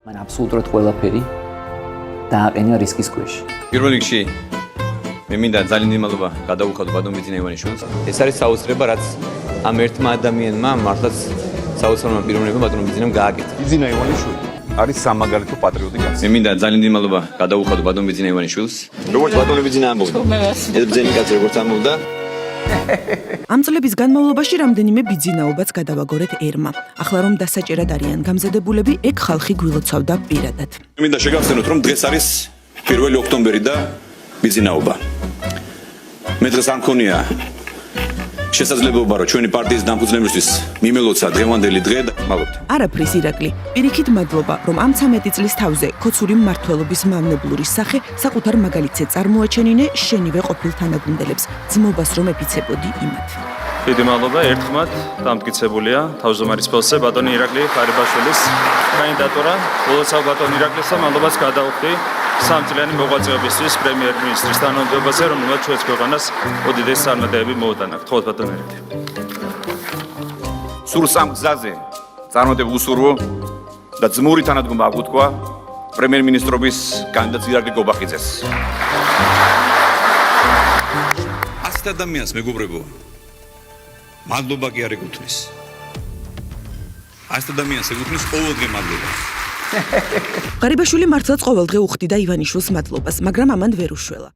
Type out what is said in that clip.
მან აბსოლუტურად ყველაფერი დააყენა რისკის ქვეშ. პირველ რიგში მე მინდა ძალიან დიდი მადლობა გადავუხადო ბატონ ბიძინა ივანიშვილს. ეს არის საოცრება, რაც ამ ერთმა ადამიანმა მართლაც საოცრმა პიროვნებამ ბატონ ბიძინამ გააკეთა. ბიძინა ივანიშვილი არის სამაგალითო პატრიოტი კაცი. მე მინდა ძალიან დიდი მადლობა გადავუხადო ბატონ ბიძინა ივანიშვილს. როგორც ბატონ ბიძინა ამბობდა. ეს ბძენი კაცი როგორც ამბობდა. ამ წლების განმავლობაში რამდენიმე ბიძინაობაც გადავაგორეთ ერმა. ახლა რომ დასაჭერად არიან გამზადებულები, ეგ ხალხი გვილოცავდა პირადად. მე მინდა შეგახსენოთ, რომ დღეს არის 1 ოქტომბერი და ბიძინაობა. მე დღეს არ მქონია შესაძლებლობა, რომ ჩვენი პარტიის დამფუძნებელისთვის მიმელოცა დღევანდელი დღე და მადლობთ. არაფრის ირაკლი, პირიქით მადლობა, რომ ამ 13 წლის თავზე ქოცური მმართველობის მავნებლური სახე საკუთარ მაგალითზე წარმოაჩენინე შენივე ყოფილ თანაგუნდელებს, ძმობას რომ ეფიცებოდი იმათ. დიდი მადლობა ერთხმად დამტკიცებულია თავმჯდომარის პოსტზე ბატონი ირაკლი ხარიბაშვილის კანდიდატურა. ულოცავ ბატონ ირაკლისა მადლობას გადავხდი სამწლიანი მოღვაწეობისთვის პრემიერ-მინისტრის თანამდებობაზე, რომელმაც ჩვენს ქვეყანას უდიდესი წარმატებები მოუტანა. გთხოვთ ბატონ ირაკლი. სულ სამ გზაზე წარმატება უსურვო და ძმური თანადგომა აღუთქვა პრემიერ-მინისტრობის კანდიდატ ირაკლი გობახიძეს. ასეთ ადამიანს მეგობრებო, მადლობა კი არ ეკუთვნის. ასეთ ადამიანს ეკუთვნის ყოველდღე მადლობა. ღარიბაშვილი მართლაც ყოველდღე უხდიდა ივანიშვილს მადლობას, მაგრამ ამან ვერ უშველა.